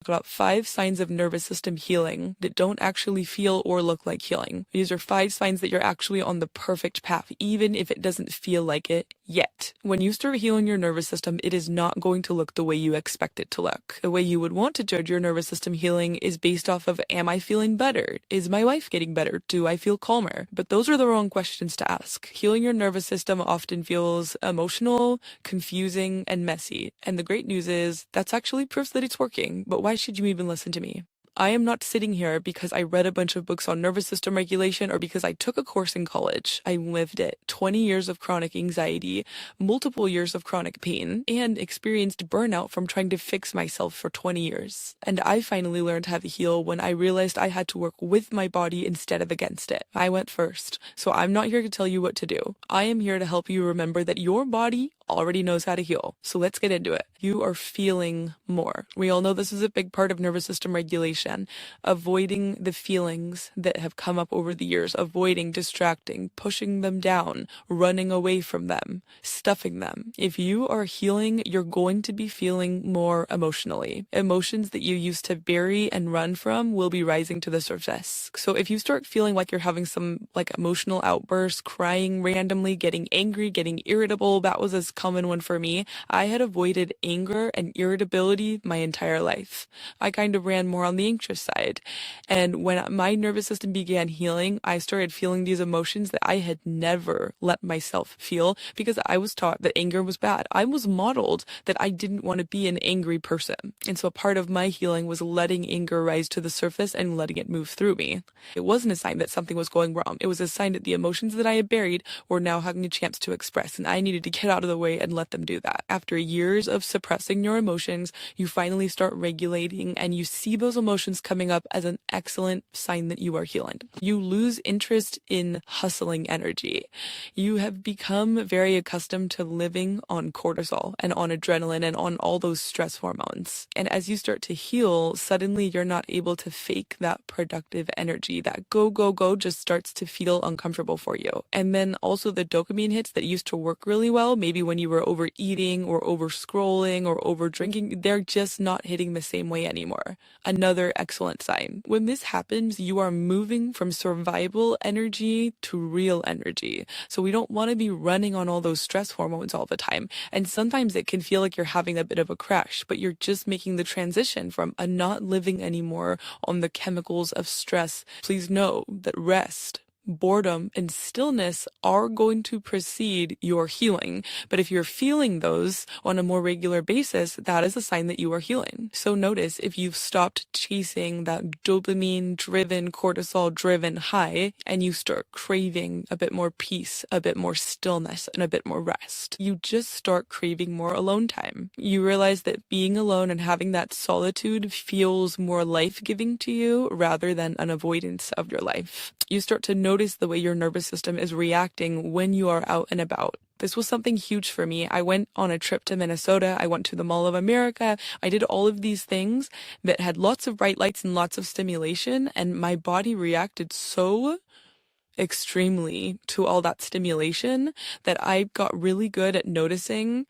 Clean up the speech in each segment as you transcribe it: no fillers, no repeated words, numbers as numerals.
talk about 5 signs of nervous system healing that don't actually feel or look like healing. These are 5 signs that you're actually on the perfect path, even if it doesn't feel like it yet. When you start healing your nervous system, it is not going to look the way you expect it to look. The way you would want to judge your nervous system healing is based off of, am I feeling better? Is my life getting better? Do I feel calmer? But those are the wrong questions to ask. Healing your nervous system often feels emotional, confusing, and messy. And the great news is that's actually proof that it's working. But why should you even listen to me? I am not sitting here because I read a bunch of books on nervous system regulation or because I took a course in college. I lived it. 20 years of chronic anxiety, multiple years of chronic pain, and experienced burnout from trying to fix myself for 20 years. And I finally learned how to heal when I realized I had to work with my body instead of against it. I went first. So I'm not here to tell you what to do. I am here to help you remember that your body already knows how to heal. So let's get into it. You are feeling more. We all know this is a big part of nervous system regulation. Avoiding the feelings that have come up over the years, avoiding, distracting, pushing them down, running away from them, stuffing them. If you are healing, you're going to be feeling more emotionally. Emotions that you used to bury and run from will be rising to the surface. So if you start feeling like you're having some emotional outbursts, crying randomly, getting angry, getting irritable, that was a common one for me. I had avoided anger and irritability my entire life. I kind of ran more on the anxious side. And when my nervous system began healing, I started feeling these emotions that I had never let myself feel because I was taught that anger was bad. I was modeled that I didn't want to be an angry person. And so a part of my healing was letting anger rise to the surface and letting it move through me. It wasn't a sign that something was going wrong. It was a sign that the emotions that I had buried were now having a chance to express, and I needed to get out of the way and let them do that. After years of suppressing your emotions, you finally start regulating and you see those emotions coming up as an excellent sign that you are healing. You lose interest in hustling energy. You have become very accustomed to living on cortisol and on adrenaline and on all those stress hormones. And as you start to heal, suddenly you're not able to fake that productive energy. That go, go, go just starts to feel uncomfortable for you. And then also the dopamine hits that used to work really well, maybe when you were overeating or over scrolling or over drinking, they're just not hitting the same way anymore. Another excellent sign. When this happens, you are moving from survival energy to real energy. So we don't want to be running on all those stress hormones all the time. And sometimes it can feel like you're having a bit of a crash, but you're just making the transition from a not living anymore on the chemicals of stress. Please know that rest, boredom, and stillness are going to precede your healing. But if you're feeling those on a more regular basis, that is a sign that you are healing. So notice if you've stopped chasing that dopamine-driven, cortisol-driven high, and you start craving a bit more peace, a bit more stillness, and a bit more rest. You just start craving more alone time. You realize that being alone and having that solitude feels more life-giving to you rather than an avoidance of your life. You start to notice the way your nervous system is reacting when you are out and about. This was something huge for me. I went on a trip to Minnesota. I went to the Mall of America. I did all of these things that had lots of bright lights and lots of stimulation, and my body reacted so extremely to all that stimulation that I got really good at noticing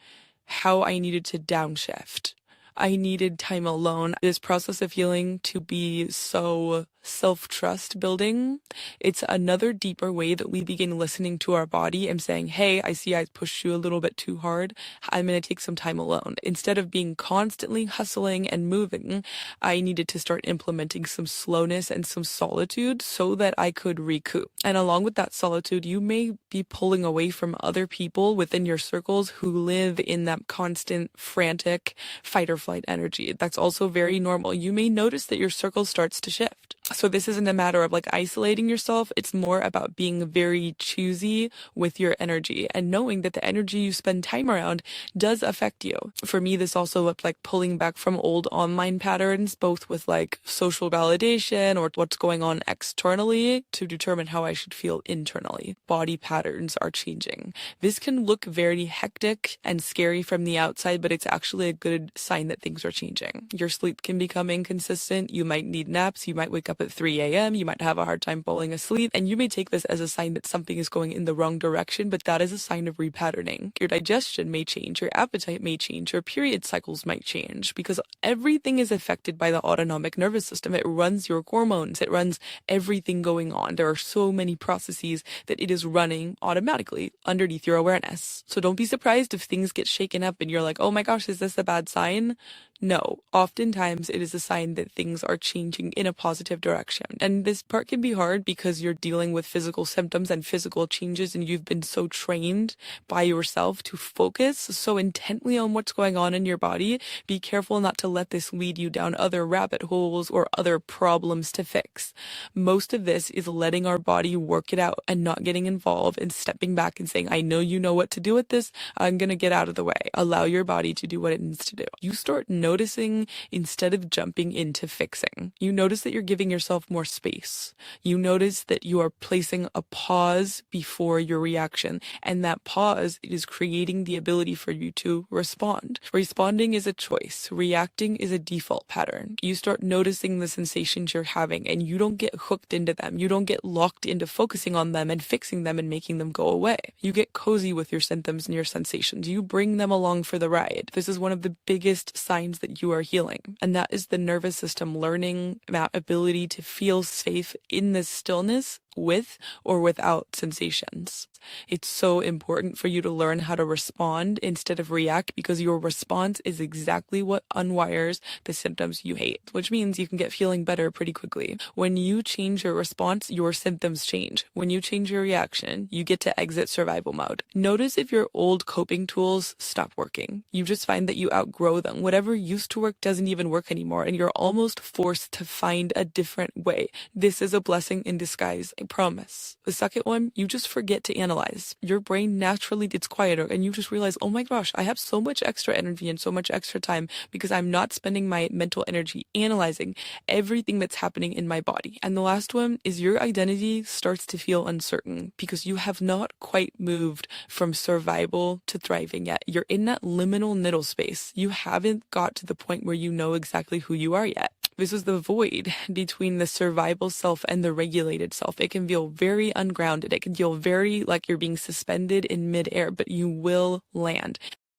how I needed to downshift. I needed time alone. This process of healing to be so self-trust building. It's another deeper way that we begin listening to our body and saying, hey, I see I pushed you a little bit too hard. I'm going to take some time alone. Instead of being constantly hustling and moving, I needed to start implementing some slowness and some solitude so that I could recoup. And along with that solitude, you may be pulling away from other people within your circles who live in that constant, frantic fight or flight energy. That's also very normal. You may notice that your circle starts to shift. So this isn't a matter of isolating yourself. It's more about being very choosy with your energy and knowing that the energy you spend time around does affect you. For me, this also looked like pulling back from old online patterns, both with social validation or what's going on externally to determine how I should feel internally. Body patterns are changing. This can look very hectic and scary from the outside, but it's actually a good sign that things are changing. Your sleep can become inconsistent. You might need naps. You might wake up up at 3 a.m., you might have a hard time falling asleep, and you may take this as a sign that something is going in the wrong direction, but that is a sign of repatterning. Your digestion may change, your appetite may change, your period cycles might change, because everything is affected by the autonomic nervous system. It runs your hormones, it runs everything going on. There are so many processes that it is running automatically underneath your awareness. So don't be surprised if things get shaken up and you're like, oh my gosh, is this a bad sign? No, oftentimes it is a sign that things are changing in a positive direction. And this part can be hard because you're dealing with physical symptoms and physical changes, and you've been so trained by yourself to focus so intently on what's going on in your body. Be careful not to let this lead you down other rabbit holes or other problems to fix. Most of this is letting our body work it out and not getting involved and stepping back and saying, I know you know what to do with this. I'm going to get out of the way. Allow your body to do what it needs to do. You start noticing instead of jumping into fixing. You notice that you're giving yourself more space. You notice that you are placing a pause before your reaction, and that pause is creating the ability for you to respond. Responding is a choice. Reacting is a default pattern. You start noticing the sensations you're having, and you don't get hooked into them. You don't get locked into focusing on them and fixing them and making them go away. You get cozy with your symptoms and your sensations. You bring them along for the ride. This is one of the biggest signs that you are healing, and that is the nervous system learning that ability to feel safe in this stillness with or without sensations. It's so important for you to learn how to respond instead of react, because your response is exactly what unwires the symptoms you hate, which means you can get feeling better pretty quickly. When you change your response, your symptoms change. When you change your reaction, you get to exit survival mode. Notice if your old coping tools stop working. You just find that you outgrow them. Whatever used to work doesn't even work anymore, and you're almost forced to find a different way. This is a blessing in disguise. I promise. The second one, you just forget to analyze. Your brain naturally gets quieter and you just realize, oh my gosh, I have so much extra energy and so much extra time because I'm not spending my mental energy analyzing everything that's happening in my body. And the last one is your identity starts to feel uncertain because you have not quite moved from survival to thriving yet. You're in that liminal middle space. You haven't got to the point where you know exactly who you are yet. This is the void between the survival self and the regulated self. It can feel very ungrounded. It can feel very like you're being suspended in midair, but you will land.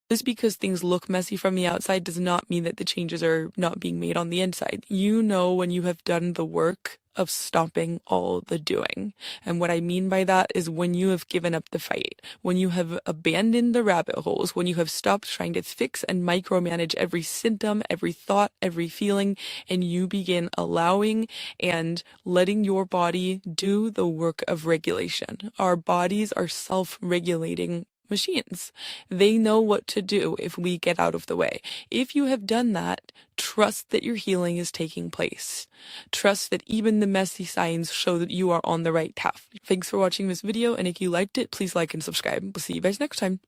Just because things look messy from the outside does not mean that the changes are not being made on the inside. You know when you have done the work of stopping all the doing. And what I mean by that is when you have given up the fight, when you have abandoned the rabbit holes, when you have stopped trying to fix and micromanage every symptom, every thought, every feeling, and you begin allowing and letting your body do the work of regulation. Our bodies are self-regulating machines. They know what to do if we get out of the way. If you have done that, trust that your healing is taking place. Trust that even the messy signs show that you are on the right path. Thanks for watching this video, and if you liked it, please like and subscribe. We'll see you guys next time.